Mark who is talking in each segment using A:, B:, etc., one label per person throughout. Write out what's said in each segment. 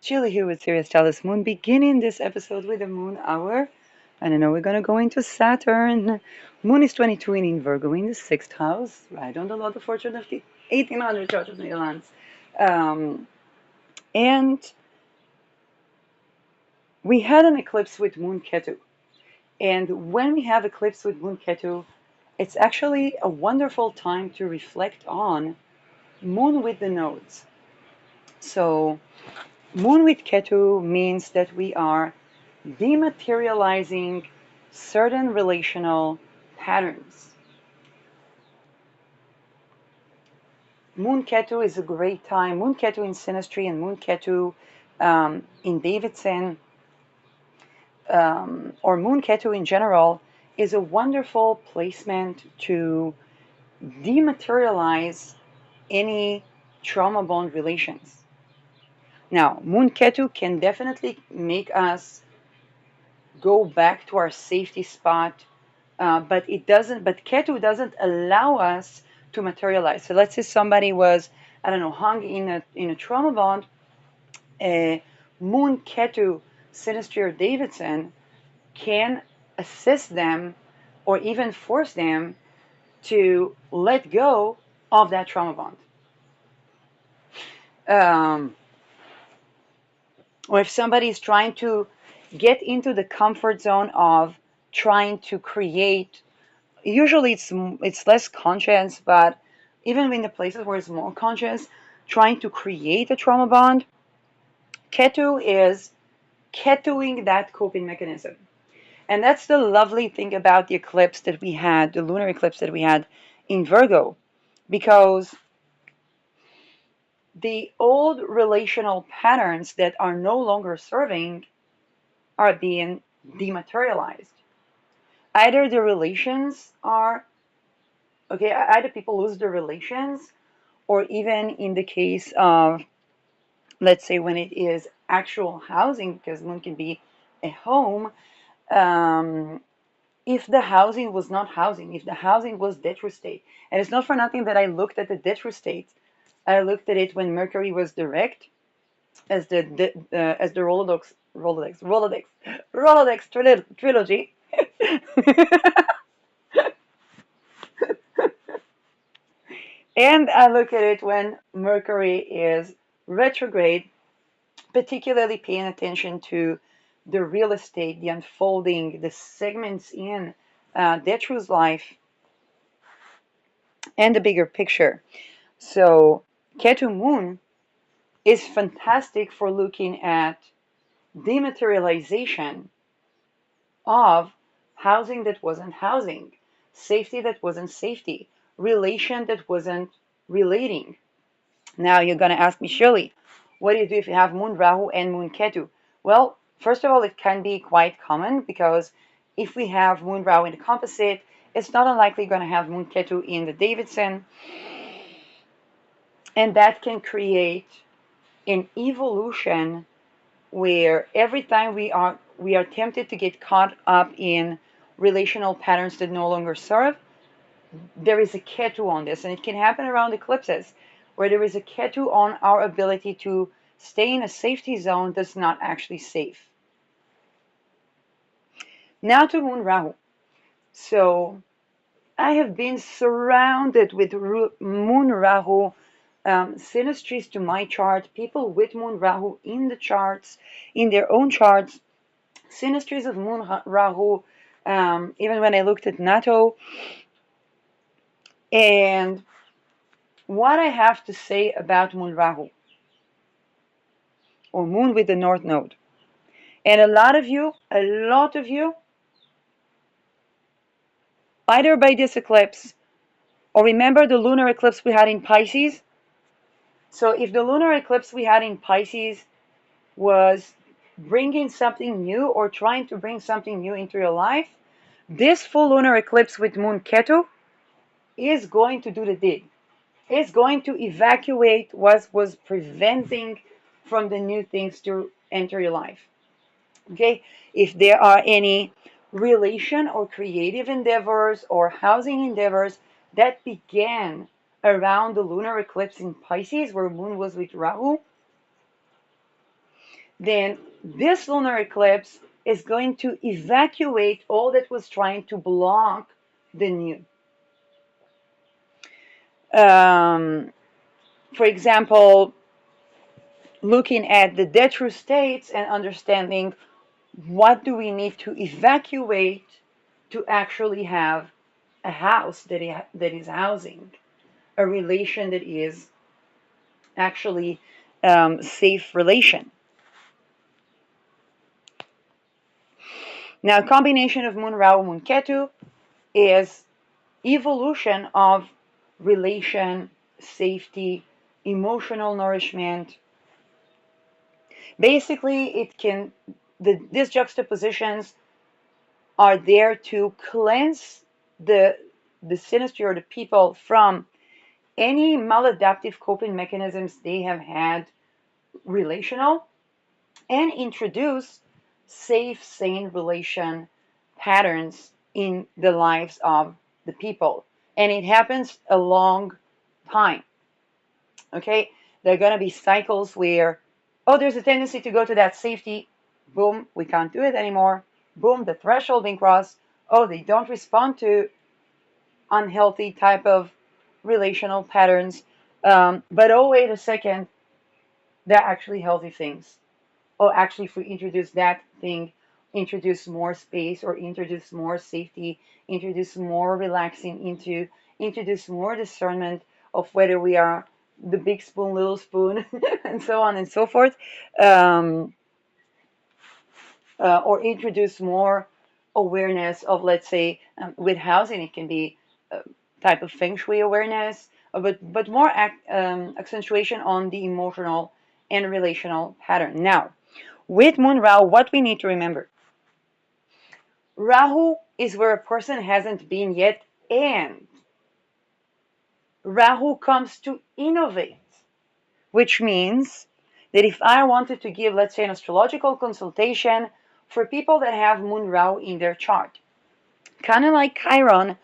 A: Julie here with Sirius Telus Moon, beginning this episode with the Moon Hour. And I know we're going to go into Saturn. Moon is 22 in Virgo in the 6th house, right on the Lord of Fortune of the 1800 Chart of Netherlands. And we had an eclipse with Moon Ketu. And when we have eclipse with Moon Ketu, it's actually a wonderful time to reflect on Moon with the nodes. So, Moon with Ketu means that we are dematerializing certain relational patterns. Moon Ketu is a great time. Moon Ketu in Sinistry and Moon Ketu in Davidson, or Moon Ketu in general, is a wonderful placement to dematerialize any trauma bond relations. Now, Moon Ketu can definitely make us go back to our safety spot, but it doesn't. But Ketu doesn't allow us to materialize. So let's say somebody was, I don't know, hung in a trauma bond. Moon Ketu, Sinistry or Davidson can assist them, or even force them to let go of that trauma bond. Or if somebody is trying to get into the comfort zone of trying to create, usually it's less conscious, but even in the places where it's more conscious, trying to create a trauma bond, Ketu is Ketuing that coping mechanism. And that's the lovely thing about the eclipse that we had, the lunar eclipse that we had in Virgo, because the old relational patterns that are no longer serving are being dematerialized. Either the relations are, okay, either people lose their relations, or even in the case of, let's say, when it is actual housing, because Moon can be a home, um, if the housing was not housing, if the housing was detrustate, and it's not for nothing that I looked at the detrustate, I looked at it when Mercury was direct, as the Rolodex trilogy. And I look at it when Mercury is retrograde, particularly paying attention to the real estate, the unfolding, the segments in Detru's life, and the bigger picture. So Ketu Moon is fantastic for looking at dematerialization of housing that wasn't housing, safety that wasn't safety, relation that wasn't relating. Now you're going to ask me, Shirley, what do you do if you have Moon Rahu and Moon Ketu? Well, first of all, it can be quite common because if we have Moon Rahu in the composite, it's not unlikely going to have Moon Ketu in the Davidson, and that can create an evolution where every time we are tempted to get caught up in relational patterns that no longer serve, there is a Ketu on this, and it can happen around eclipses, where there is a Ketu on our ability to stay in a safety zone that's not actually safe. Now to Moon Rahu. So I have been surrounded with Moon Rahu synastries to my chart, people with Moon Rahu in the charts, in their own charts, synastries of Moon Rahu, even when I looked at NATO. And what I have to say about Moon Rahu, or Moon with the North Node. And a lot of you, either by this eclipse, or remember the lunar eclipse we had in Pisces? So if the lunar eclipse we had in Pisces was bringing something new or trying to bring something new into your life, this full lunar eclipse with Moon Ketu is going to do the dig. It's going to evacuate what was preventing from the new things to enter your life. Okay, if there are any relation or creative endeavors or housing endeavors that began around the lunar eclipse in Pisces, where Moon was with Rahu, then this lunar eclipse is going to evacuate all that was trying to block the new. Um, for example, looking at the dead true states and understanding what do we need to evacuate to actually have a house that is housing a relation that is actually safe relation. Now, combination of Moon Rahu Moon Ketu is evolution of relation, safety, emotional nourishment. Basically, these juxtapositions are there to cleanse the the synastry or the people from any maladaptive coping mechanisms they have had relational and introduce safe, sane relation patterns in the lives of the people. And it happens a long time. Okay? There are going to be cycles where, oh, there's a tendency to go to that safety. Boom, we can't do it anymore. Boom, the threshold being crossed. Oh, they don't respond to unhealthy type of relational patterns. But oh, wait a second, they're actually healthy things. Oh, actually, if we introduce that thing, introduce more space or introduce more safety, introduce more relaxing introduce more discernment of whether we are the big spoon, little spoon, and so on and so forth. Um, or introduce more awareness of, let's say, with housing, it can be a type of feng shui awareness, but more accentuation on the emotional and relational pattern. Now, with Moon Rahu, what we need to remember, Rahu is where a person hasn't been yet, and Rahu comes to innovate, which means that if I wanted to give, let's say, an astrological consultation for people that have Moon Rahu in their chart, kind of like Chiron,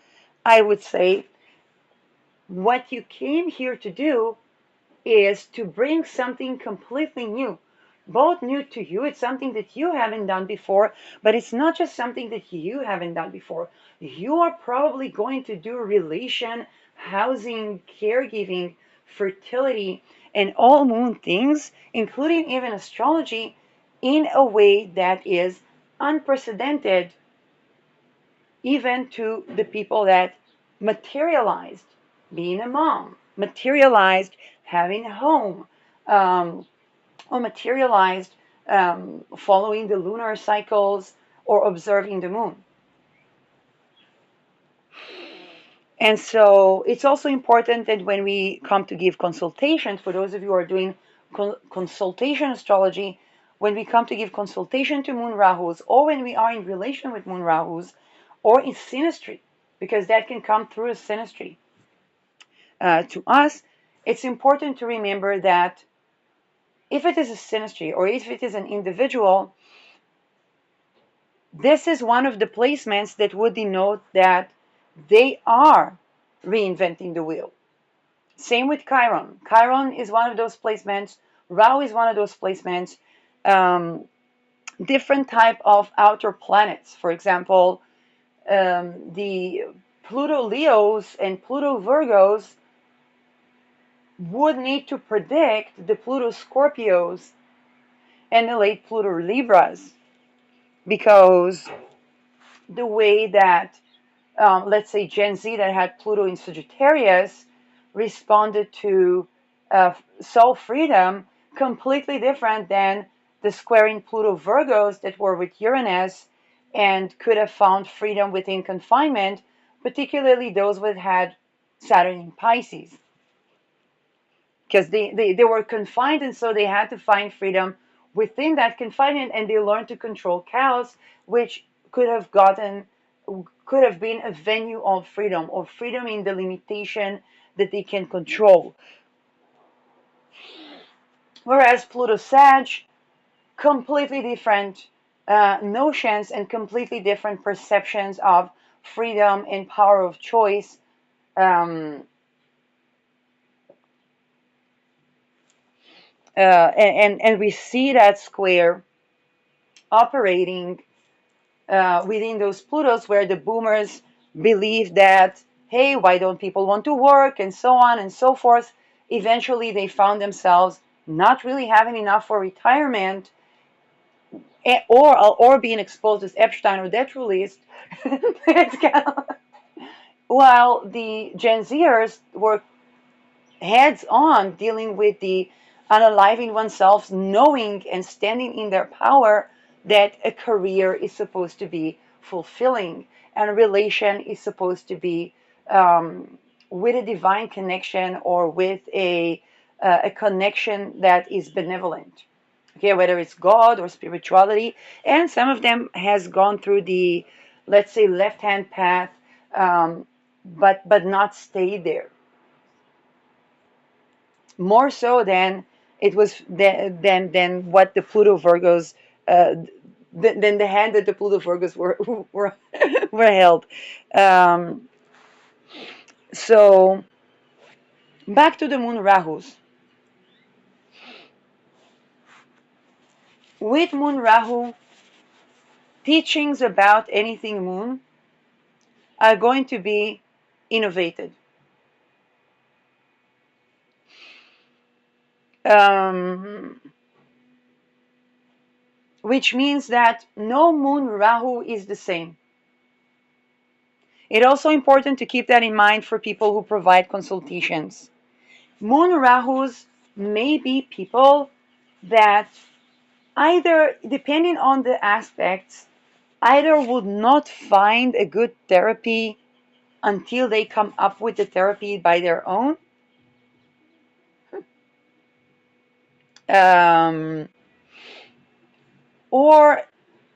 A: I would say, what you came here to do is to bring something completely new. Both new to you, it's something that you haven't done before, but it's not just something that you haven't done before. You are probably going to do relation, housing, caregiving, fertility, and all moon things, including even astrology, in a way that is unprecedented even to the people that materialized being a mom, materialized having a home, um, or materialized following the lunar cycles or observing the moon. And so it's also important that when we come to give consultations, for those of you who are doing consultation astrology, when we come to give consultation to Moon Rahus, or when we are in relation with Moon Rahus, or in synastry, because that can come through a synastry to us, it's important to remember that if it is a synastry or if it is an individual, this is one of the placements that would denote that they are reinventing the wheel. Same with Chiron. Chiron is one of those placements. Rahu is one of those placements. Um, Different type of outer planets. For example, the Pluto Leos and Pluto Virgos would need to predict the Pluto Scorpios and the late Pluto Libras, because the way that, let's say, Gen Z that had Pluto in Sagittarius responded to soul freedom completely different than the squaring Pluto Virgos that were with Uranus and could have found freedom within confinement, particularly those that had Saturn in Pisces. Because they were confined, and so they had to find freedom within that confinement, and they learned to control chaos, which could have been a venue of freedom, or freedom in the limitation that they can control. Whereas Pluto Sag, completely different notions and completely different perceptions of freedom and power of choice. Um, And we see that square operating within those Plutos where the boomers believe that, hey, why don't people want to work and so on and so forth. Eventually, they found themselves not really having enough for retirement, or being exposed as Epstein or debt released. It's kind of, while the Gen Zers were heads on dealing with the unaliving oneself, knowing and standing in their power that a career is supposed to be fulfilling and a relation is supposed to be with a divine connection or with a connection that is benevolent. Okay, whether it's God or spirituality, and some of them has gone through the, let's say, left hand path, but not stayed there more so than it was than what the Pluto Virgos than the hand that the Pluto Virgos were were held. Um, so back to the Moon Rahus. With Moon Rahu, teachings about anything Moon are going to be innovated. Um, which means that no Moon Rahu is the same. It's also important to keep that in mind for people who provide consultations. Moon Rahus may be people that either, depending on the aspects, either would not find a good therapy until they come up with the therapy by their own, um, or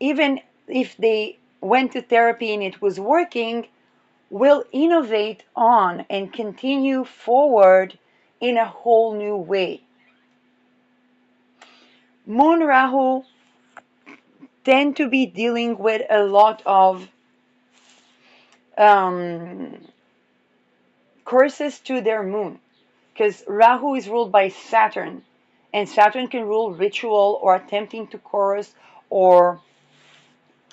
A: even if they went to therapy and it was working, will innovate on and continue forward in a whole new way. Moon Rahu tend to be dealing with a lot of um, curses to their moon, because Rahu is ruled by Saturn, and Saturn can rule ritual or attempting to curse or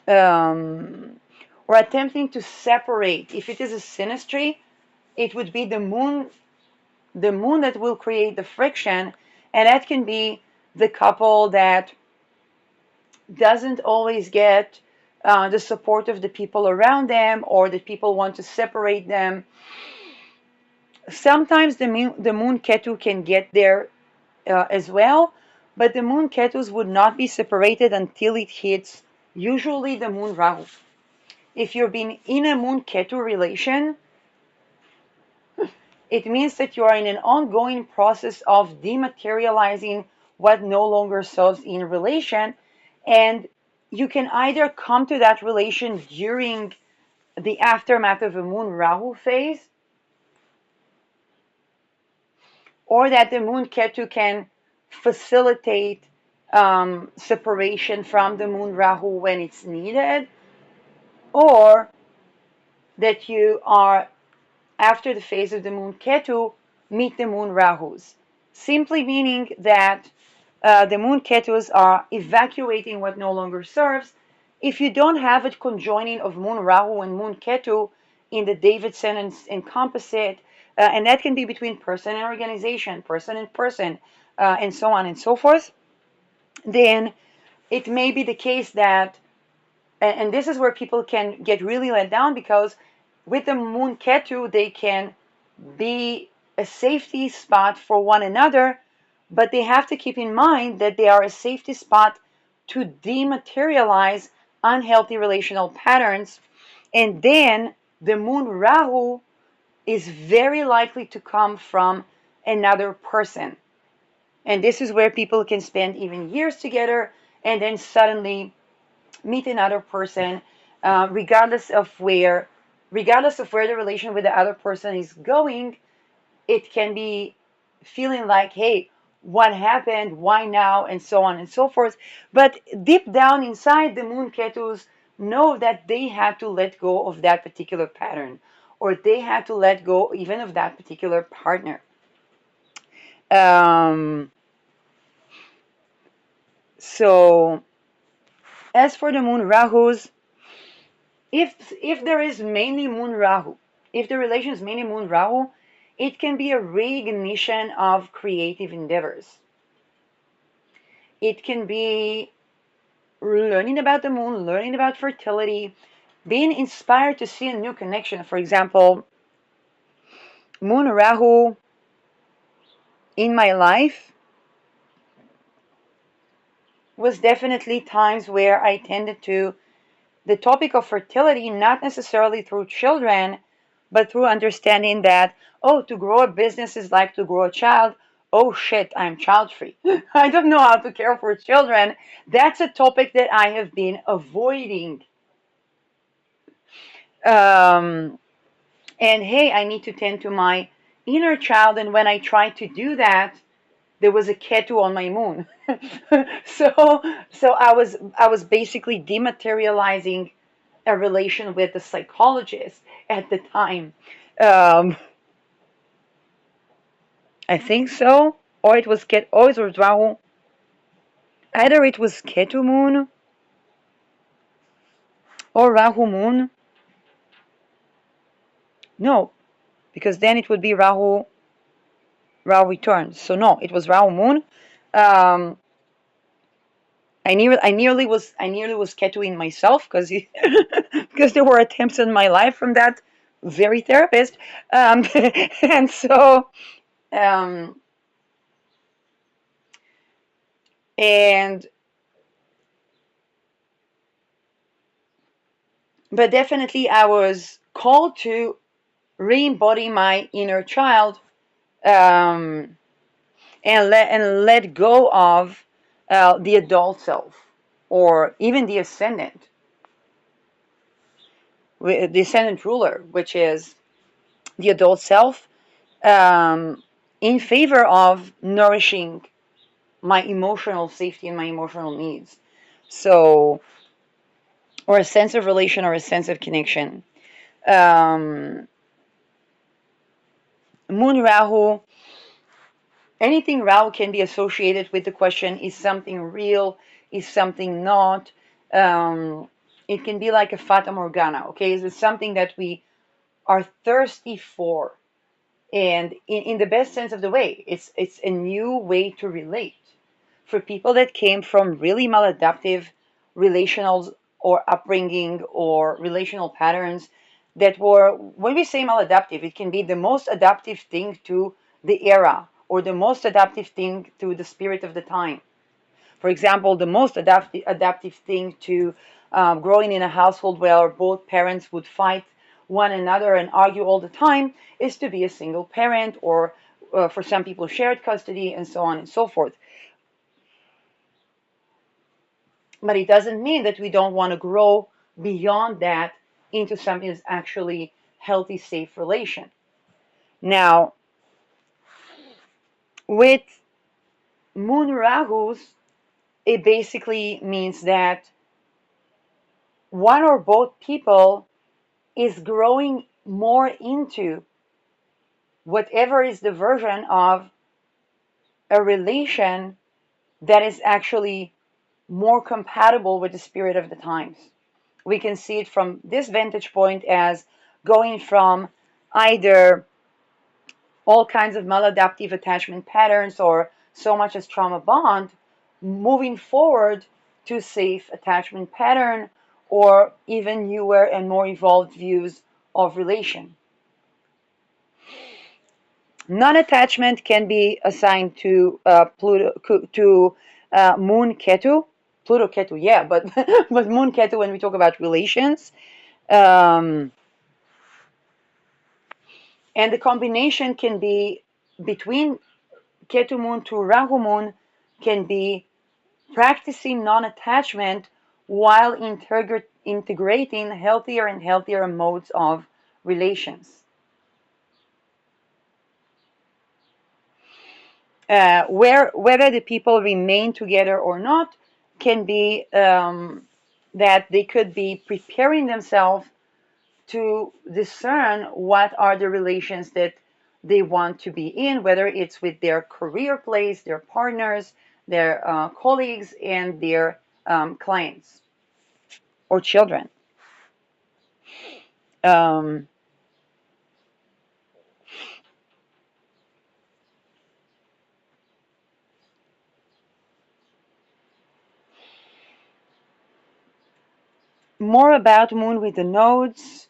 A: um, or attempting to separate. If it is a synastry, it would be the moon that will create the friction, and that can be the couple that doesn't always get the support of the people around them, or that people want to separate them. Sometimes the moon Ketu can get there as well, but the moon Ketus would not be separated until it hits usually the moon Rahu. If you've been in a moon Ketu relation, it means that you are in an ongoing process of dematerializing what no longer serves in relation, and you can either come to that relation during the aftermath of a moon Rahu phase, or that the moon Ketu can facilitate separation from the moon Rahu when it's needed, or that you are, after the phase of the moon Ketu, meet the moon Rahus. Simply meaning that the moon Ketus are evacuating what no longer serves. If you don't have a conjoining of moon Rahu and moon Ketu in the Davidson and composite, and that can be between person and organization, person and person, and so on and so forth, then it may be the case that, and this is where people can get really let down, because with the moon Ketu, they can be a safety spot for one another, but they have to keep in mind that they are a safety spot to dematerialize unhealthy relational patterns. And then the moon Rahu is very likely to come from another person. And this is where people can spend even years together and then suddenly meet another person, regardless of where the relation with the other person is going. It can be feeling like, hey, what happened, why now, and so on and so forth. But deep down inside, the moon Ketus know that they have to let go of that particular pattern, or they have to let go even of that particular partner. Um, So as for the moon Rahus, if there is mainly moon Rahu, if the relation is mainly moon Rahu, it can be a reignition of creative endeavors. It can be learning about the moon, learning about fertility, being inspired to see a new connection. For example, moon Rahu in my life was definitely times where I tended to the topic of fertility, not necessarily through children, but through understanding that, oh, to grow a business is like to grow a child. Oh shit, I'm child free. I don't know how to care for children. That's a topic that I have been avoiding. Um, and hey, I need to tend to my inner child. And when I tried to do that, there was a Ketu on my moon. so so I was basically dematerializing a relation with the psychologist at the time. Um, I think so, or it was or it was Rahu. Either it was Ketu moon or Rahu moon. No, because then it would be Rahu returns. So no, it was Rahu moon. Um, I nearly was Ketuing myself because because there were attempts in my life from that very therapist, and so um, and but definitely I was called to re-embody my inner child, um, and let go of the adult self or even the ascendant ruler, which is the adult self, um, in favor of nourishing my emotional safety and my emotional needs. So, or a sense of relation or a sense of connection. Um, Moon Rahu, anything Rahu can be associated with the question, is something real? Is something not? Um, it can be like a Fata Morgana, okay? Is it something that we are thirsty for? And in the best sense of the way, it's a new way to relate for people that came from really maladaptive relational or upbringing or relational patterns that were, when we say maladaptive, it can be the most adaptive thing to the era or the most adaptive thing to the spirit of the time. For example, the most adaptive thing to growing in a household where both parents would fight one another and argue all the time is to be a single parent, or for some people, shared custody, and so on and so forth. But it doesn't mean that we don't want to grow beyond that into something that's actually healthy, safe relation. Now, with Moon Rahus, it basically means that one or both people is growing more into whatever is the version of a relation that is actually more compatible with the spirit of the times. We can see it from this vantage point as going from either all kinds of maladaptive attachment patterns or so much as trauma bond, moving forward to safe attachment pattern or even newer and more evolved views of relation. Non-attachment can be assigned to Pluto, to Moon Ketu, Pluto Ketu, yeah, but but Moon Ketu when we talk about relations, um, and the combination can be between Ketu Moon to Rahu Moon can be practicing non-attachment while integrating healthier and healthier modes of relations. Whether the people remain together or not can be that they could be preparing themselves to discern what are the relations that they want to be in, whether it's with their career place, their partners, their colleagues, and their clients or children. Um, More about Moon with the nodes.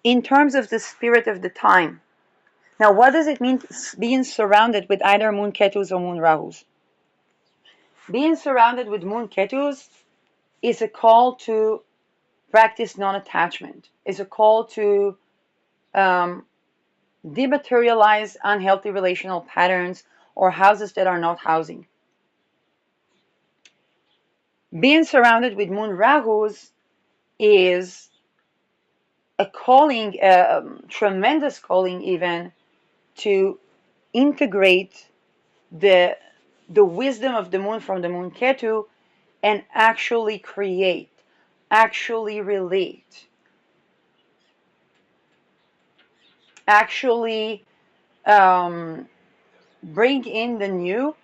A: In terms of the spirit of the time. Now, what does it mean being surrounded with either Moon Ketus or Moon Rahus? Being surrounded with Moon Ketus is a call to practice non-attachment, is a call to um, dematerialize unhealthy relational patterns or houses that are not housing. Being surrounded with Moon Rahus is a calling, a tremendous calling even, to integrate the the wisdom of the moon from the moon Ketu and actually create, actually relate, actually um, bring in the new.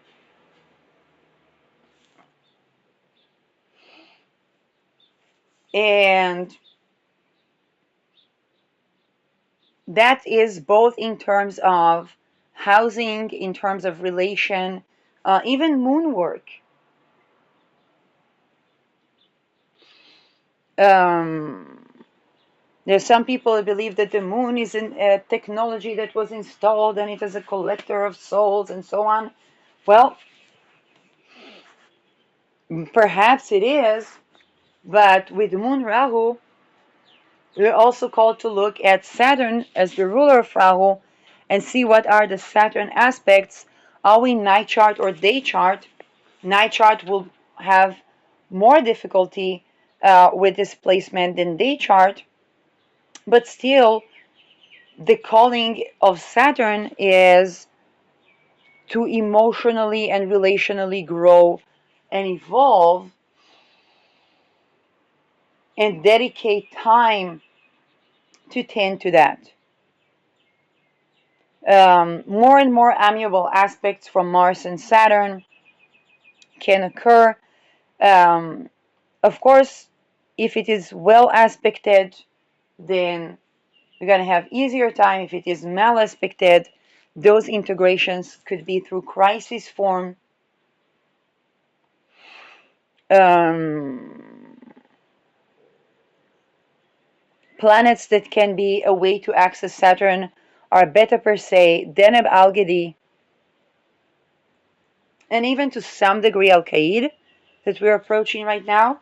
A: And that is both in terms of housing, in terms of relation, even moon work. Um, there's some people who believe that the moon is a technology that was installed and it is a collector of souls and so on. Well, perhaps it is, but with Moon Rahu, we're also called to look at Saturn as the ruler of Rahu and see what are the Saturn aspects. Are we night chart or day chart? Night chart will have more difficulty with this placement than day chart, but still, the calling of Saturn is to emotionally and relationally grow and evolve and dedicate time to tend to that. More and more amiable aspects from Mars and Saturn can occur. Um, of course, if it is well aspected, then you're going to have easier time. If it is mal aspected, those integrations could be through crisis form. Um, Planets that can be a way to access Saturn are Beta Persei, Deneb Algedi, and even to some degree Al-Qaid that we're approaching right now.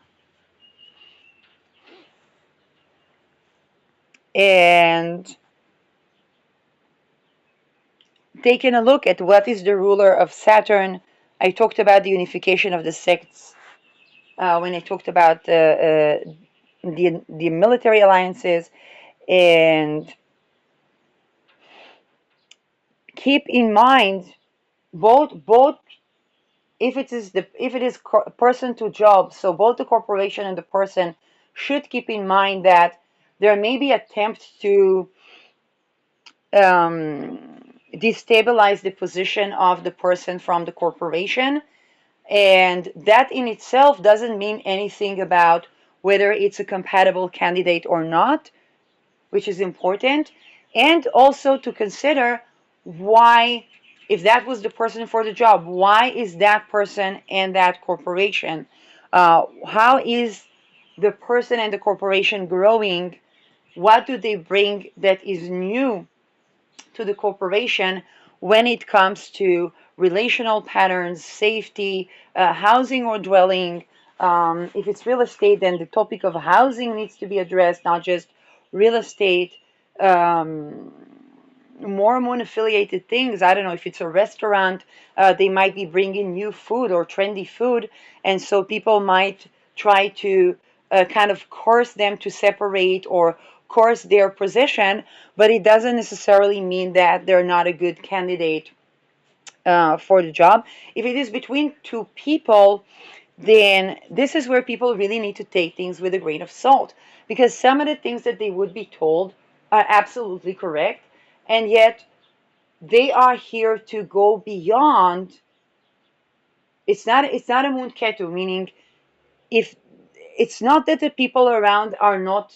A: And taking a look at what is the ruler of Saturn, I talked about the unification of the sects when I talked about the military alliances, and keep in mind both if it is person to job, so both the corporation and the person should keep in mind that there may be attempts to destabilize the position of the person from the corporation, and that in itself doesn't mean anything about whether it's a compatible candidate or not, which is important, and also to consider why, if that was the person for the job, why is that person and that corporation? How is the person and the corporation growing? What do they bring that is new to the corporation when it comes to relational patterns, safety, housing or dwelling? If it's real estate, then the topic of housing needs to be addressed, not just real estate. Um, More moon affiliated things. I don't know if it's a restaurant, they might be bringing new food or trendy food, and so people might try to kind of coerce them to separate or course their position, but it doesn't necessarily mean that they're not a good candidate for the job. If it is between two people, then this is where people really need to take things with a grain of salt, because some of the things that they would be told are absolutely correct, and yet they are here to go beyond. It's not a munketu, meaning if it's not that the people around are not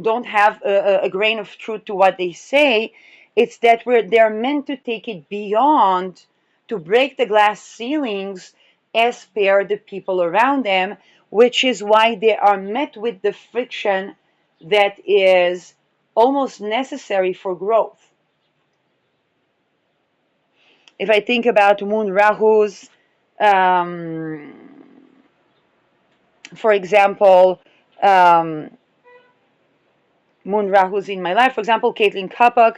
A: don't have a grain of truth to what they say. It's that they're meant to take it beyond, to break the glass ceilings as per the people around them, which is why they are met with the friction that is almost necessary for growth. If I think about Moon Rahu's, um, for example, um, Moon Rahu's in my life. For example, Caitlin Kapak,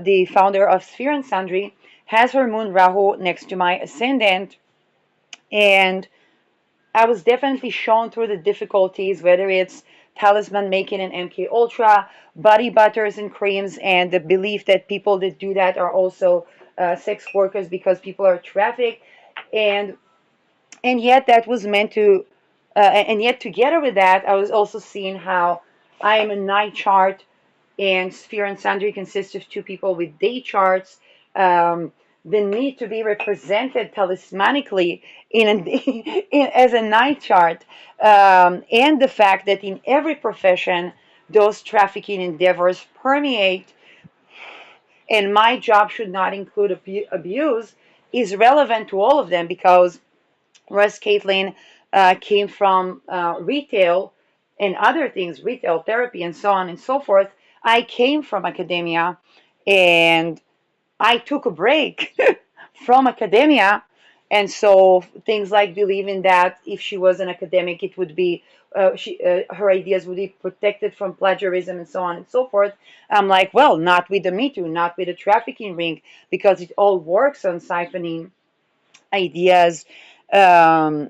A: the founder of Sphere and Sundry, has her Moon Rahu next to my ascendant, and I was definitely shown through the difficulties, whether it's talisman making and MK Ultra, body butters and creams, and the belief that people that do that are also sex workers because people are trafficked, and and yet that was meant to, and yet together with that, I was also seeing how I am a night chart and Sphere and Sundry consists of two people with day charts. Um, the need to be represented talismanically as a night chart, and the fact that in every profession those trafficking endeavors permeate, and my job should not include abuse, is relevant to all of them because whereas Caitlin came from retail and other things, retail therapy and so on and so forth, I came from academia and I took a break from academia. And so things like believing that if she was an academic, it would be her ideas would be protected from plagiarism and so on and so forth. I'm like, well, not with the Me Too, not with the trafficking ring, because it all works on siphoning ideas, um,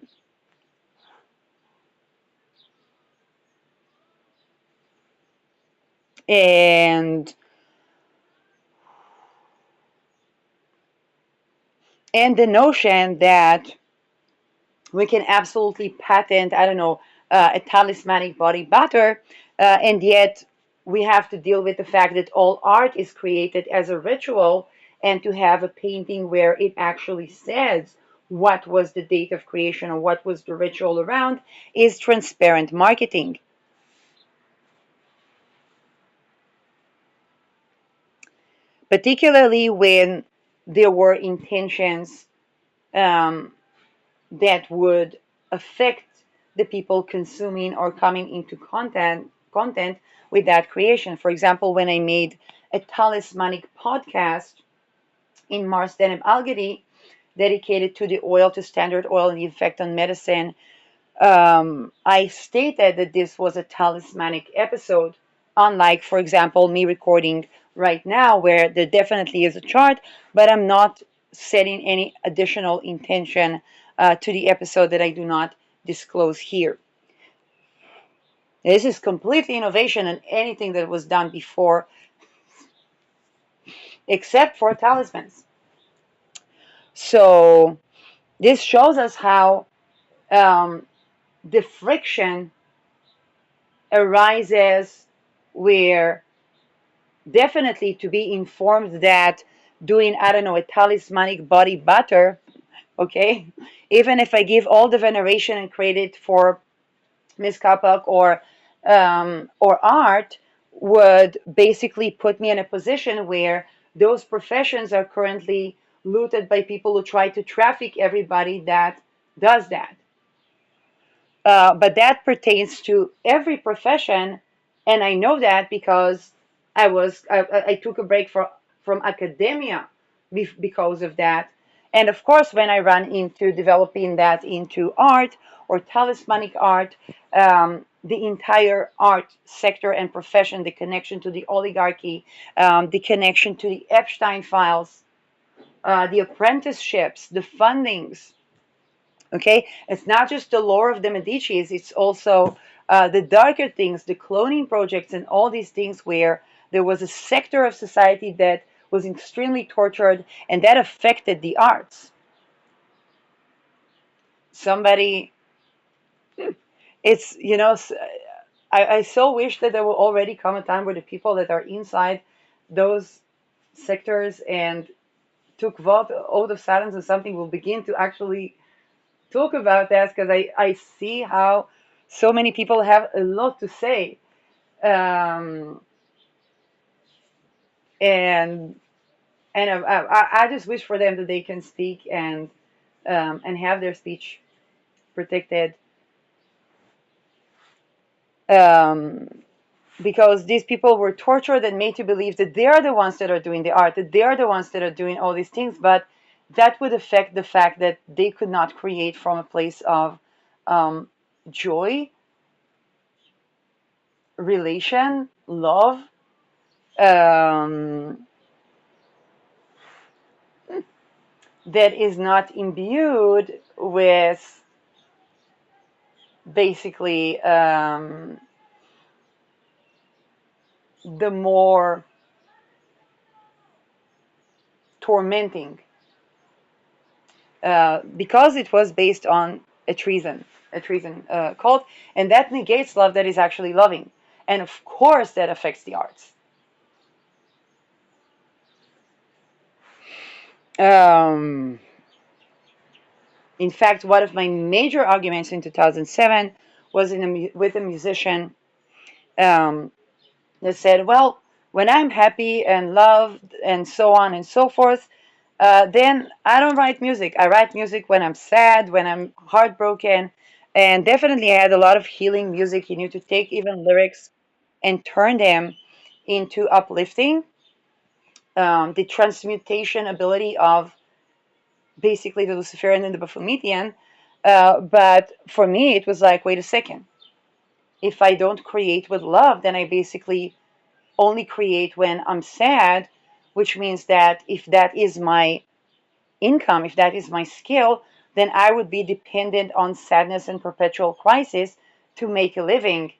A: and the notion that we can absolutely patent, I don't know, a talismanic body butter, and yet we have to deal with the fact that all art is created as a ritual, and to have a painting where it actually says what was the date of creation or what was the ritual around is transparent marketing. Particularly when there were intentions um, that would affect the people consuming or coming into content with that creation. For example, when I made a talismanic podcast in Mars Denim Algedy dedicated to the oil, to standard oil and the effect on medicine, I stated that this was a talismanic episode, unlike, for example, me recording right now, where there definitely is a chart, but I'm not setting any additional intention to the episode that I do not disclose here. This is completely innovation and anything that was done before, except for talismans. So this shows us how um, the friction arises where definitely to be informed that doing, I don't know, a talismanic body butter, okay, even if I give all the veneration and credit for Miss Kapak or art, would basically put me in a position where those professions are currently looted by people who try to traffic everybody that does that. But that pertains to every profession, and I know that because I took a break from academia because of that. And of course, when I run into developing that into art or talismanic art, the entire art sector and profession, the connection to the oligarchy, the connection to the Epstein files, the apprenticeships, the fundings, okay, it's not just the lore of the Medicis, it's also the darker things, the cloning projects, and all these things where there was a sector of society that was extremely tortured and that affected the arts. Somebody, it's, I so wish that there will already come a time where the people that are inside those sectors and took vote oath of silence or something will begin to actually talk about that, because I see how so many people have a lot to say, um, and I just wish for them that they can speak and have their speech protected, um, because these people were tortured and made to believe that they are the ones that are doing the art, that they are the ones that are doing all these things, but that would affect the fact that they could not create from a place of um, joy, relation, love, um, that is not imbued with basically the more tormenting, because it was based on a treason cult, and that negates love that is actually loving, and of course that affects the arts. Um, in fact, one of my major arguments in 2007 was with a musician um, that said, well, when I'm happy and loved and so on and so forth, then I don't write music. I write music when I'm sad, when I'm heartbroken. And definitely, I had a lot of healing music. You need to take even lyrics and turn them into uplifting, the transmutation ability of basically the Luciferian and the Baphometian. But for me, it was like, wait a second. If I don't create with love, then I basically only create when I'm sad, which means that if that is my income, if that is my skill, then I would be dependent on sadness and perpetual crisis to make a living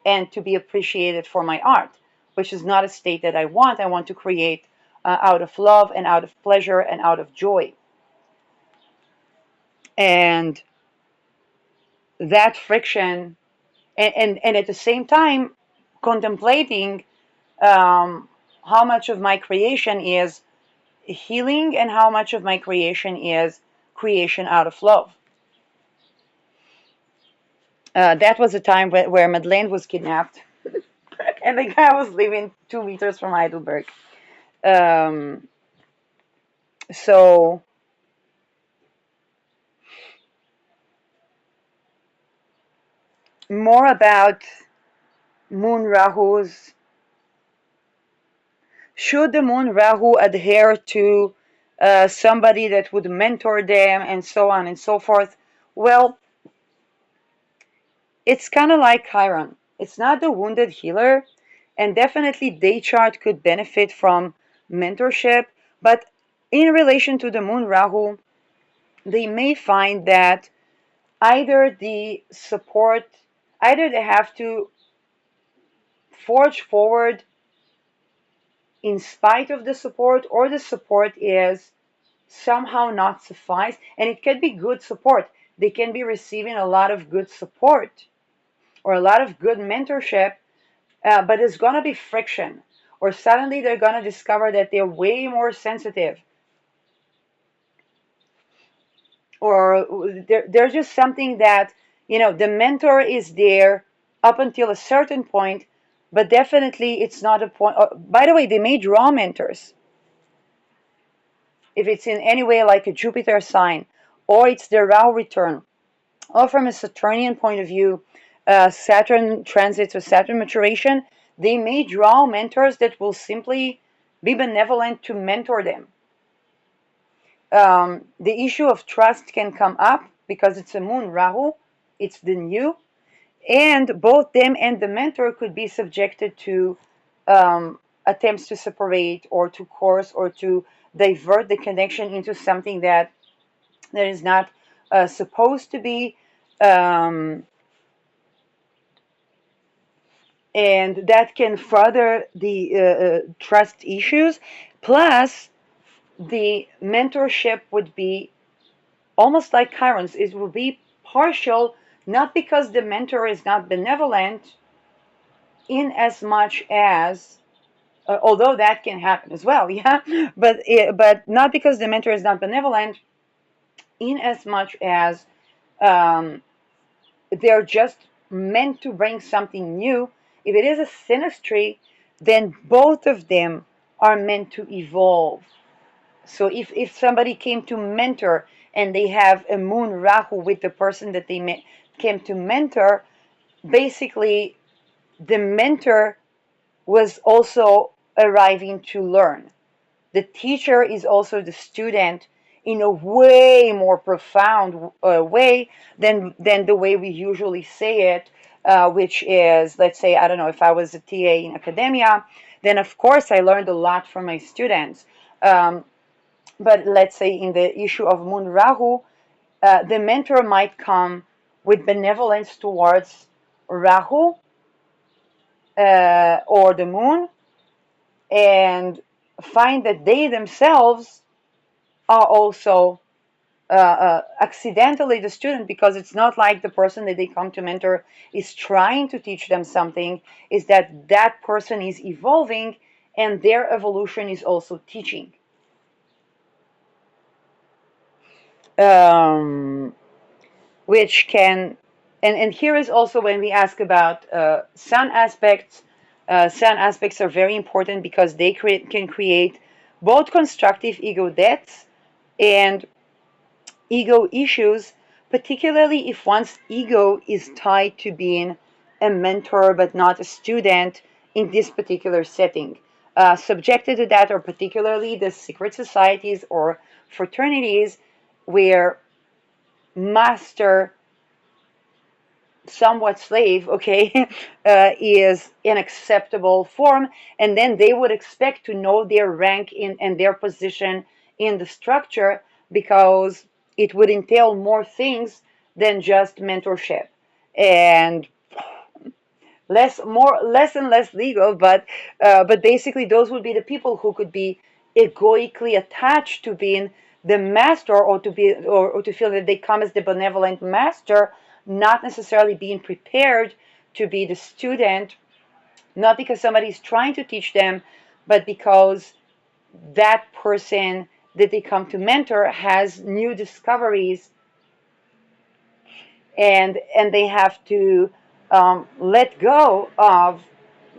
A: and to be appreciated for my art, which is not a state that I want. I want to create out of love and out of pleasure and out of joy. And that friction, and at the same time, contemplating um, how much of my creation is healing and how much of my creation is creation out of love. That was a time where Madeleine was kidnapped, and the guy was living 2 meters from Heidelberg. Um, so more about Moon Rahu's. Should the Moon Rahu adhere to somebody that would mentor them and so on and so forth? Well, it's kind of like Chiron. It's not the wounded healer, and definitely day chart could benefit from mentorship, but in relation to the Moon Rahu, they may find that either the support, either they have to forge forward in spite of the support, or the support is somehow not suffice. And it can be good support. They can be receiving a lot of good support or a lot of good mentorship, but it's going to be friction. Or suddenly they're going to discover that they're way more sensitive, or there's just something that, the mentor is there up until a certain point, but definitely it's not a point. By the way, they may draw mentors if it's in any way like a Jupiter sign, or it's their Rahu return, or from a Saturnian point of view, Saturn transits or Saturn maturation, they may draw mentors that will simply be benevolent to mentor them. The issue of trust can come up because it's a moon Rahu, it's the new, and both them and the mentor could be subjected to attempts to separate or to course or to divert the connection into something that is not supposed to be. Um, and that can further the trust issues. Plus, the mentorship would be almost like Chiron's. It will be partial, not because the mentor is not benevolent, in as much as although that can happen as well, yeah, but not because the mentor is not benevolent, in as much as um, they're just meant to bring something new. If it is a synastry, then both of them are meant to evolve. So if somebody came to mentor and they have a moon Rahu with the person that they came to mentor, basically the mentor was also arriving to learn. The teacher is also the student in a way more profound way than the way we usually say it, which is, let's say, I don't know, if I was a TA in academia, then of course I learned a lot from my students. But let's say in the issue of Moon Rahu, the mentor might come with benevolence towards Rahu or the moon, and find that they themselves are also accidentally the student, because it's not like the person that they come to mentor is trying to teach them something, is that that person is evolving and their evolution is also teaching. Um, which can, and here is also when we ask about sun aspects. Sun aspects are very important because they can create both constructive ego deaths and ego issues, particularly if one's ego is tied to being a mentor but not a student in this particular setting. Subjected to that are particularly the secret societies or fraternities where master, somewhat slave, okay, is an acceptable form, and then they would expect to know their rank in and their position in the structure, because it would entail more things than just mentorship, and less and less legal, but basically those would be the people who could be egoically attached to being the master, or to be or to feel that they come as the benevolent master, not necessarily being prepared to be the student, not because somebody is trying to teach them, but because that person that they come to mentor has new discoveries, and they have to let go of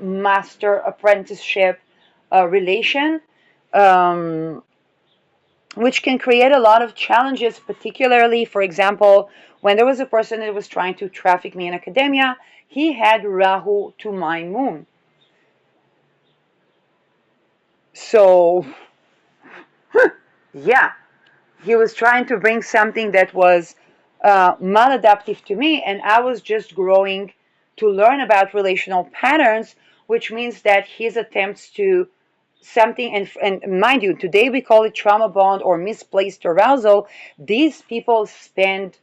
A: master apprenticeship relation, um, which can create a lot of challenges, particularly, for example, when there was a person that was trying to traffic me in academia. He had Rahu to my moon, so yeah, he was trying to bring something that was maladaptive to me, and I was just growing to learn about relational patterns, which means that his attempts to something, and mind you, today we call it trauma bond or misplaced arousal. These people spend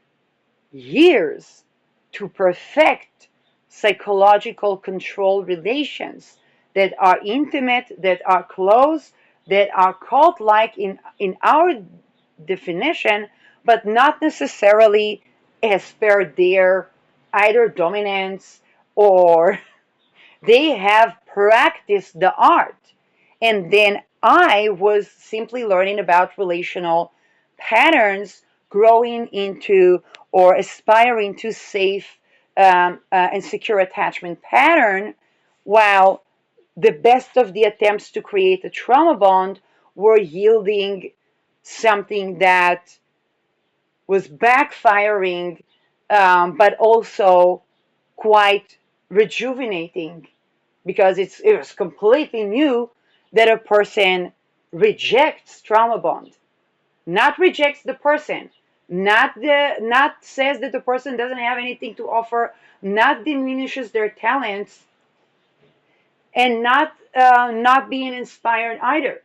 A: years to perfect psychological control relations that are intimate, that are close, that are cult like in our definition, but not necessarily as per their either dominance or they have practiced the art. And then I was simply learning about relational patterns, growing into or aspiring to safe and secure attachment pattern, while the best of the attempts to create a trauma bond were yielding something that was backfiring, but also quite rejuvenating, because it was completely new that a person rejects trauma bond, not rejects the person, not says that the person doesn't have anything to offer, not diminishes their talents, and not being inspired either,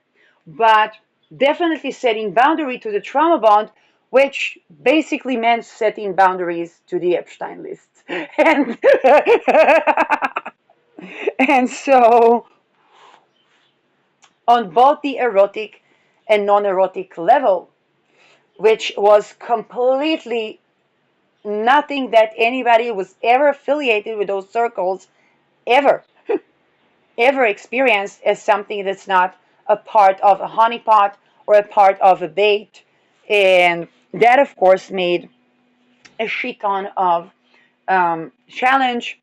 A: but definitely setting boundary to the trauma bond, which basically meant setting boundaries to the Epstein list. and and so on both the erotic and non-erotic level, which was completely nothing that anybody was ever affiliated with those circles ever, ever experienced as something that's not a part of a honeypot or a part of a bait. And that, of course, made a shit ton of challenge.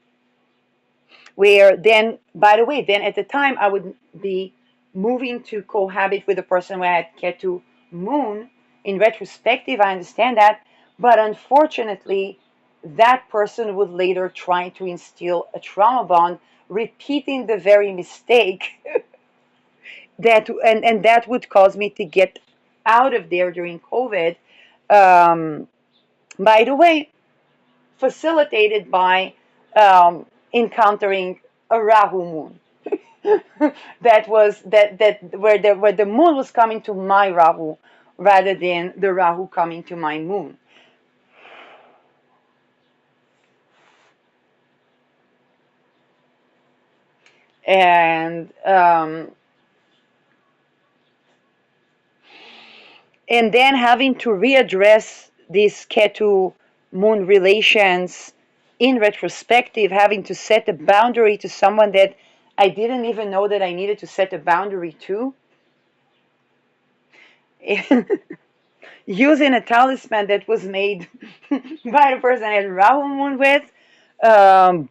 A: Where then, by the way, then at the time I would be moving to cohabit with a person where I had Ketu moon. In retrospective, I understand that, but unfortunately, that person would later try to instill a trauma bond, repeating the very mistake and that would cause me to get out of there during COVID. Um, by the way, facilitated by encountering a Rahu moon. That was that where the moon was coming to my Rahu rather than the Rahu coming to my moon. And then having to readdress these Ketu moon relations in retrospective, having to set a boundary to someone that I didn't even know that I needed to set a boundary to. Using a talisman that was made by the person I had Rahu moon with, um,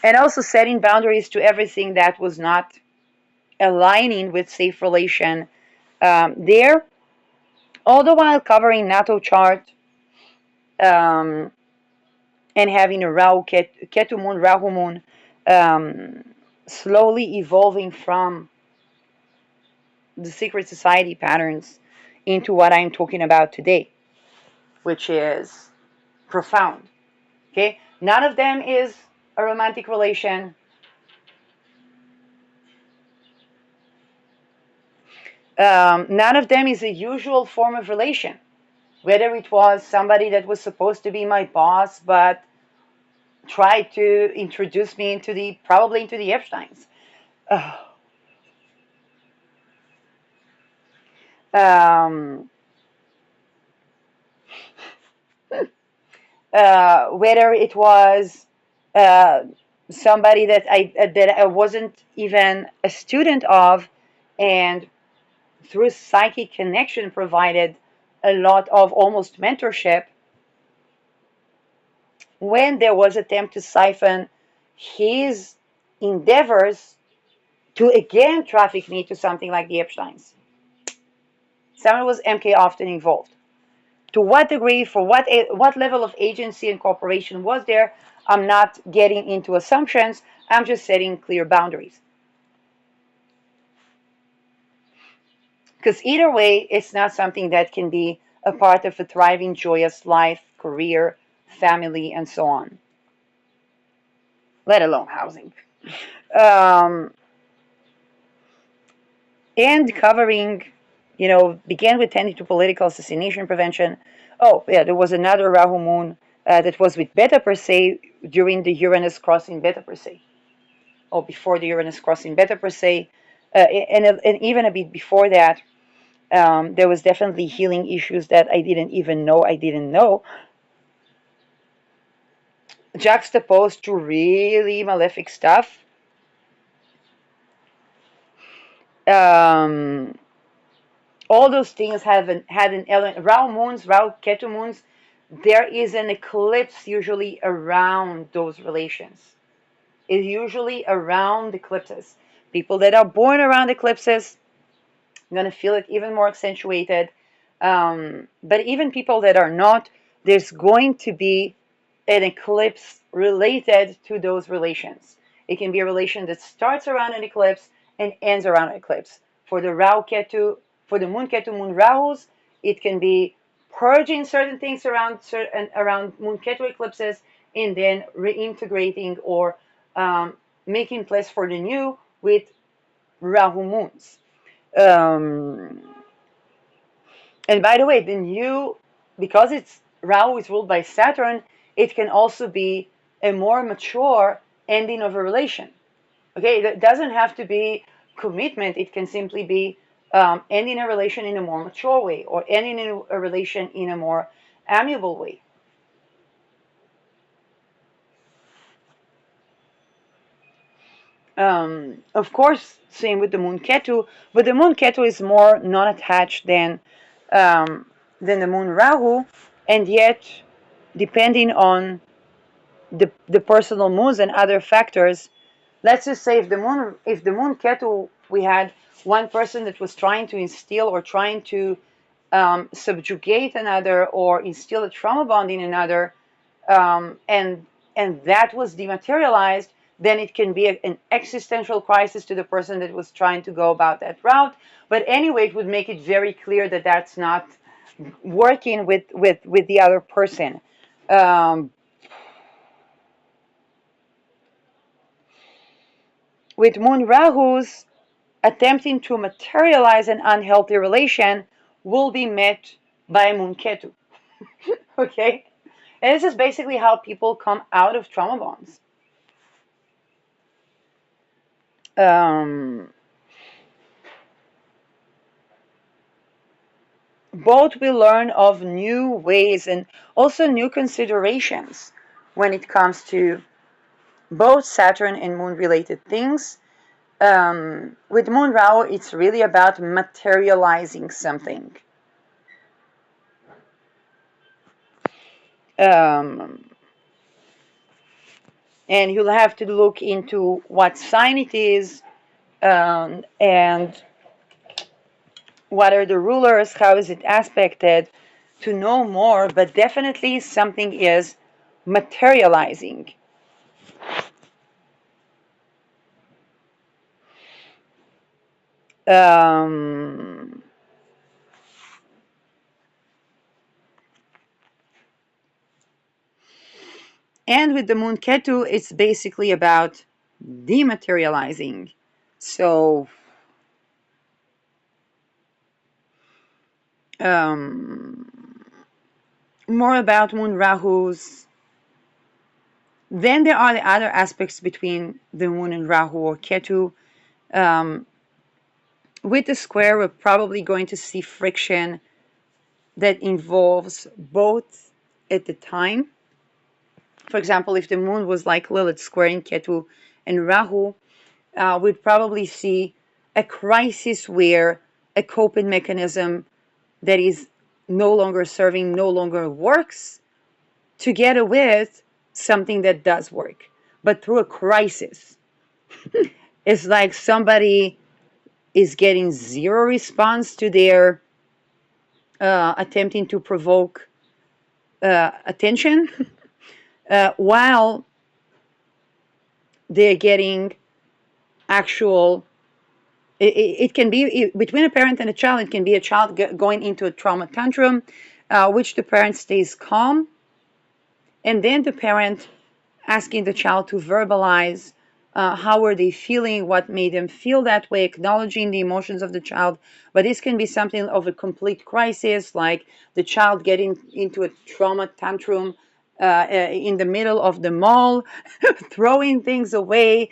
A: and also setting boundaries to everything that was not aligning with safe relation there, all the while covering NATO chart um, and having a Ketu moon, Rahu moon, um, slowly evolving from the secret society patterns into what I'm talking about today, which is profound. Okay, none of them is a romantic relation. None of them is a usual form of relation. Whether it was somebody that was supposed to be my boss, but tried to introduce me into probably into the Epsteins. Uh, um, whether it was uh, somebody that I wasn't even a student of, and through psychic connection provided a lot of almost mentorship when there was attempt to siphon his endeavors to again traffic me to something like the Epsteins. Someone was MK often involved. To what degree, for what level of agency and cooperation was there, I'm not getting into assumptions. I'm just setting clear boundaries. Because either way, it's not something that can be a part of a thriving, joyous life, career, family, and so on, let alone housing. Um, and covering, began with tending to political assassination prevention. Oh, yeah, there was another Rahu moon that was with Beta Persei during the Uranus crossing Beta Persei, or before the Uranus crossing Beta Persei. And even a bit before that, there was definitely healing issues that I didn't even know I didn't know, juxtaposed to really malefic stuff. Um, all those things had an element. Rahu moons, Rahu Ketu moons, there is an eclipse usually around those relations. It's usually around eclipses. People that are born around eclipses are going to feel it even more accentuated. But even people that are not, there's going to be an eclipse related to those relations. It can be a relation that starts around an eclipse and ends around an eclipse. For the Rahu Ketu, for the Moon Ketu Moon Rahus, it can be purging certain things around Moon Ketu eclipses and then reintegrating or making place for the new with Rahu moons. Um, and by the way, the new, because it's Rahu is ruled by Saturn, it can also be a more mature ending of a relation. Okay, it doesn't have to be commitment. It can simply be ending a relation in a more mature way, or ending a relation in a more amiable way. Of course, same with the moon Ketu, but the moon Ketu is more non-attached um, than the moon Rahu, and yet, depending on the personal moods and other factors, let's just say if the moon Ketu, we had one person that was trying to instill or trying to subjugate another or instill a trauma bond in another, and that was dematerialized, then it can be an existential crisis to the person that was trying to go about that route. But anyway, it would make it very clear that that's not working with the other person. Um, with Moon Rahu's, attempting to materialize an unhealthy relation will be met by Moon Ketu. Okay? And this is basically how people come out of trauma bonds. Um, Both will learn of new ways and also new considerations when it comes to both Saturn and Moon related things. With Moon Rahu, it's really about materializing something. Um, and you'll have to look into what sign it is, and what are the rulers, how is it aspected, to know more, but definitely something is materializing. Um, and with the moon Ketu, it's basically about dematerializing. So, more about moon Rahu's. Then there are the other aspects between the moon and Rahu or Ketu. Um, with the square, we're probably going to see friction that involves both at the time. For example, if the moon was like Lilith squaring Ketu and Rahu, we'd probably see a crisis where a coping mechanism that is no longer serving, no longer works, together with something that does work, but through a crisis. It's like somebody is getting zero response to their attempting to provoke attention, while they're getting actual. It can be between a parent and a child. It can be a child going into a trauma tantrum, which the parent stays calm, and then the parent asking the child to verbalize how were they feeling, what made them feel that way, acknowledging the emotions of the child. But this can be something of a complete crisis, like the child getting into a trauma tantrum in the middle of the mall, throwing things away,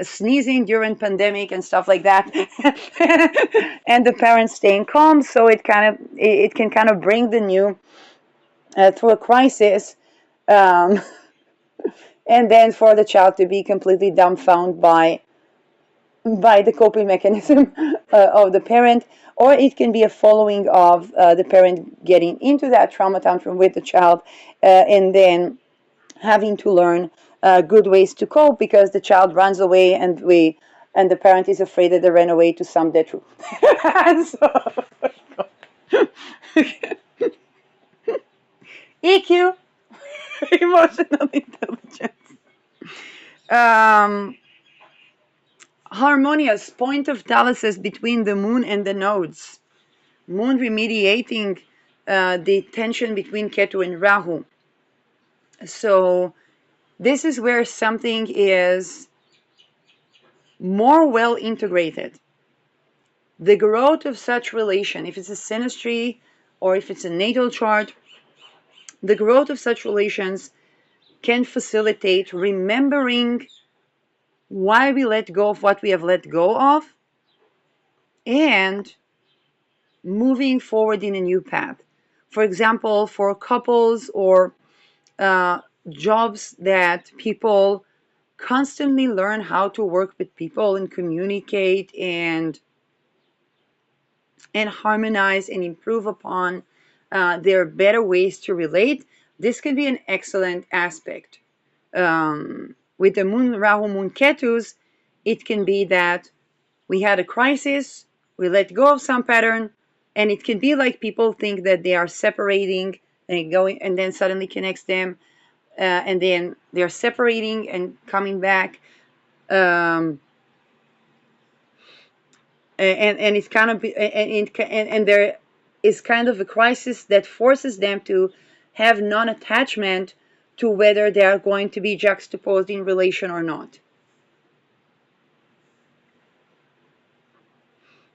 A: sneezing during pandemic and stuff like that, and the parents staying calm. So it can kind of bring the new through a crisis. Um, and then for the child to be completely dumbfounded by the coping mechanism of the parent, or it can be a following of the parent getting into that trauma tantrum with the child, and then having to learn good ways to cope because the child runs away and the parent is afraid that they ran away to some death room. So, EQ, emotional intelligence. Um, Harmonious point of Thales between the moon and the nodes. Moon remediating the tension between Ketu and Rahu. So this is where something is more well integrated. The growth of such relation, if it's a synastry or if it's a natal chart, the growth of such relations can facilitate remembering why we let go of what we have let go of and moving forward in a new path. For example, for couples or jobs that people constantly learn how to work with people and communicate and harmonize and improve upon their better ways to relate, this can be an excellent aspect. With the Moon Rahu Moon Ketus, it can be that we had a crisis, we let go of some pattern, and it can be like people think that they are separating and going, and then suddenly connects them, and then they're separating and coming back. Um, and it's kind of and there is kind of a crisis that forces them to have non-attachment to whether they are going to be juxtaposed in relation or not.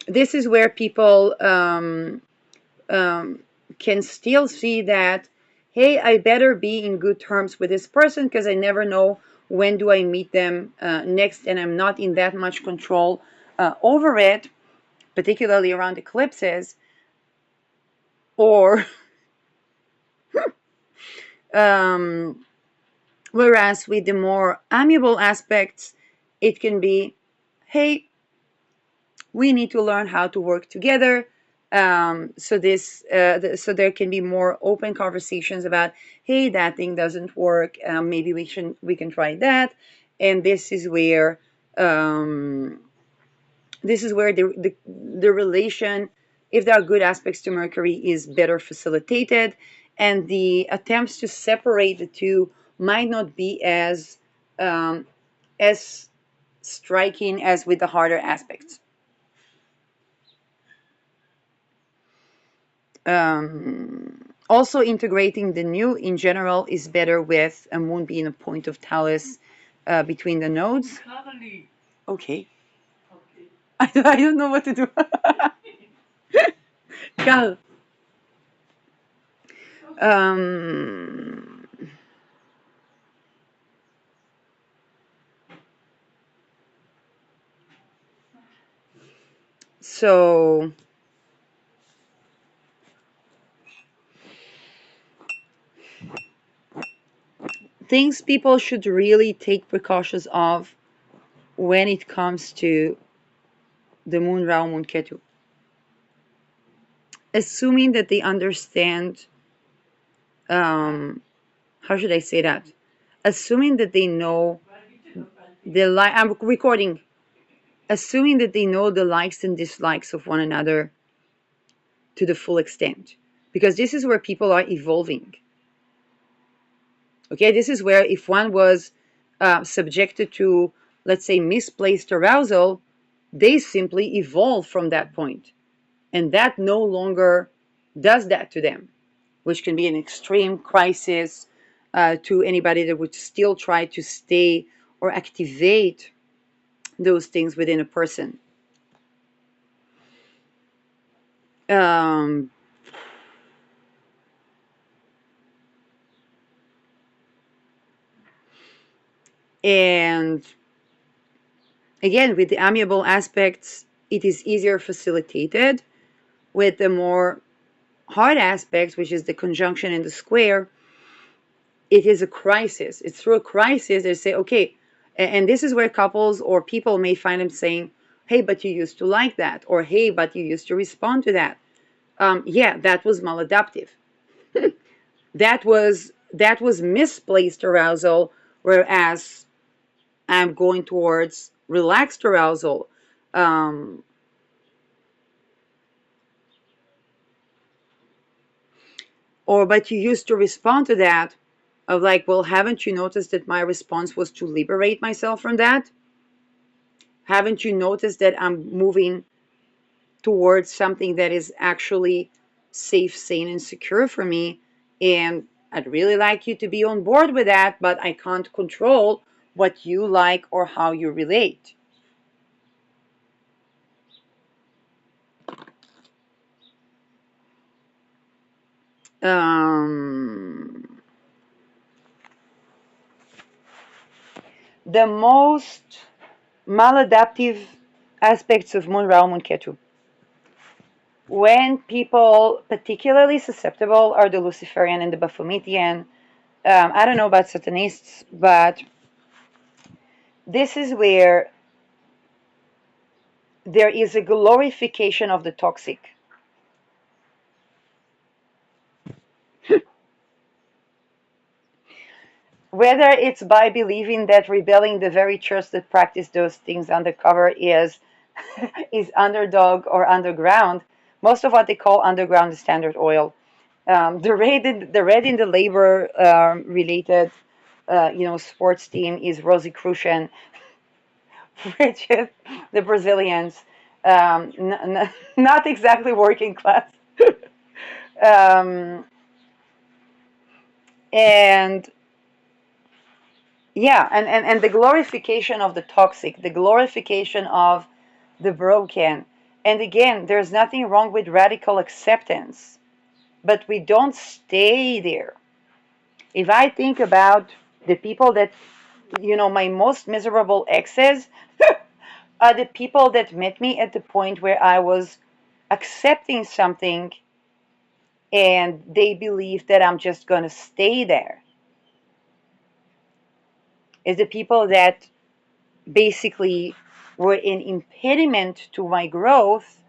A: This is where people um, can still see that, hey, I better be in good terms with this person because I never know when do I meet them next, and I'm not in that much control over it, particularly around eclipses. Or um, whereas with the more amiable aspects, it can be, hey, we need to learn how to work together. So there can be more open conversations about, hey, that thing doesn't work. Maybe we can try that. And um, this is where the relation, if there are good aspects to Mercury, is better facilitated, and the attempts to separate the two might not be um, as striking as with the harder aspects. Also, integrating the new in general is better with a moon being a point of talus between the nodes. Okay. I don't know what to do. Carl. Um, so things people should really take precautions of when it comes to the moon Rahu moon Ketu. Assuming that they understand, how should I say that? Assuming that they know I'm recording. Assuming that they know the likes and dislikes of one another to the full extent, because this is where people are evolving. Okay, this is where if one was subjected to, let's say, misplaced arousal, they simply evolve from that point, and that no longer does that to them, which can be an extreme crisis to anybody that would still try to stay or activate those things within a person. Um, and again, with the amiable aspects, it is easier facilitated. With the more hard aspects, which is the conjunction and the square, it is a crisis. It's through a crisis they say, okay, and this is where couples or people may find them saying, hey, but you used to like that, or hey, but you used to respond to that. Yeah, that was maladaptive. that was misplaced arousal, whereas I'm going towards relaxed arousal. Um, or but you used to respond to that of like, well, haven't you noticed that my response was to liberate myself from that? Haven't you noticed that I'm moving towards something that is actually safe, sane, and secure for me? And I'd really like you to be on board with that, but I can't control what you like or how you relate. Um, the most maladaptive aspects of Moon Rahu Moon Ketu. When people particularly susceptible are the Luciferian and the Baphometian. I don't know about Satanists, but this is where there is a glorification of the toxic. Whether it's by believing that rebelling the very church that practice those things undercover is underdog or underground. Most of what they call underground is Standard Oil. The red in the labor related sports team is Rosicrucian, which is the Brazilians, not exactly working class. um, and yeah, and the glorification of the toxic, the glorification of the broken. And again, there's nothing wrong with radical acceptance, but we don't stay there. If I think about the people that, my most miserable exes are the people that met me at the point where I was accepting something and they believe that I'm just going to stay there. Is the people that basically were an impediment to my growth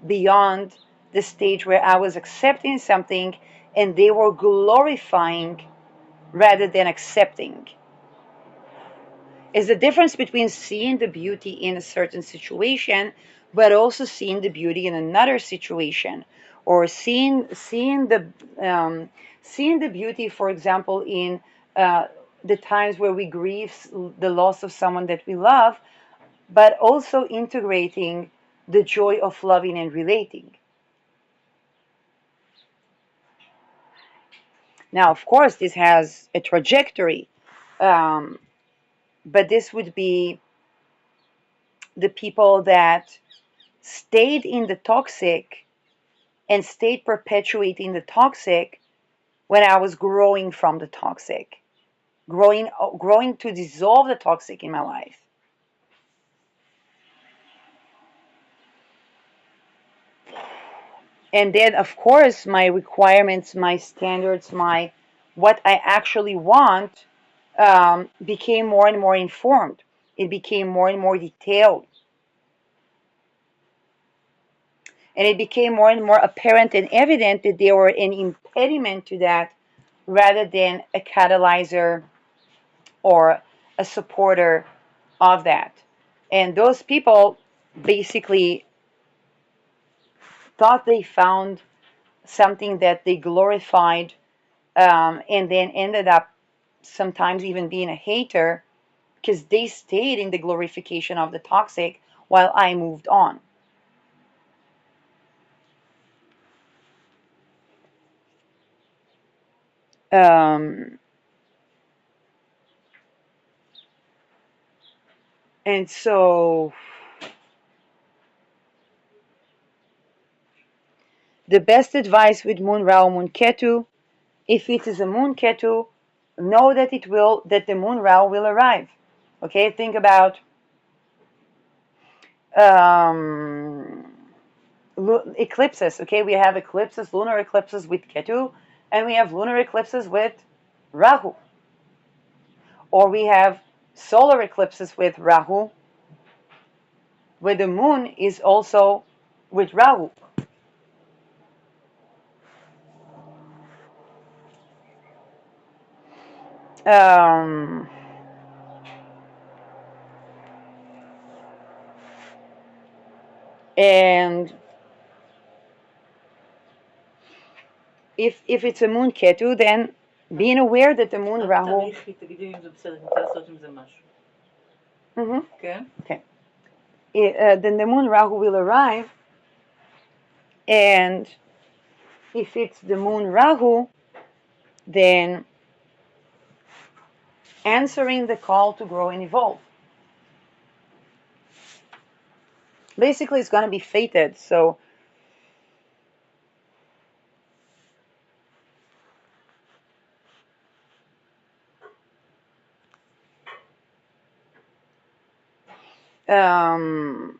A: beyond the stage where I was accepting something and they were glorifying rather than accepting. Is the difference between seeing the beauty in a certain situation but also seeing the beauty in another situation, or um, seeing the beauty, for example, in the times where we grieve the loss of someone that we love, but also integrating the joy of loving and relating. Now, of course, this has a trajectory, um, but this would be the people that stayed in the toxic and stayed perpetuating the toxic when I was growing from the toxic, growing to dissolve the toxic in my life. And then, of course, my requirements, my standards, my what I actually want became more and more informed. It became more and more detailed. And it became more and more apparent and evident that they were an impediment to that rather than a catalyzer or a supporter of that. And those people basically thought they found something that they glorified, and then ended up sometimes even being a hater because they stayed in the glorification of the toxic while I moved on. Um, and so the best advice with Moon Rao Moon Ketu, if it is a Moon Ketu, know that the Moon Rao will arrive. Okay, think about um, eclipses. Okay, we have eclipses, lunar eclipses with Ketu, and we have lunar eclipses with Rahu, or we have solar eclipses with Rahu, where the moon is also with Rahu. Um, and if it's a moon Ketu, then being aware that the moon Rahu. Mm-hmm. Okay. Then the moon Rahu will arrive, and if it's the moon Rahu, then answering the call to grow and evolve. Basically, it's going to be fated. So, um,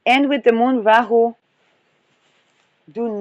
A: and with the moon Rahu, Do not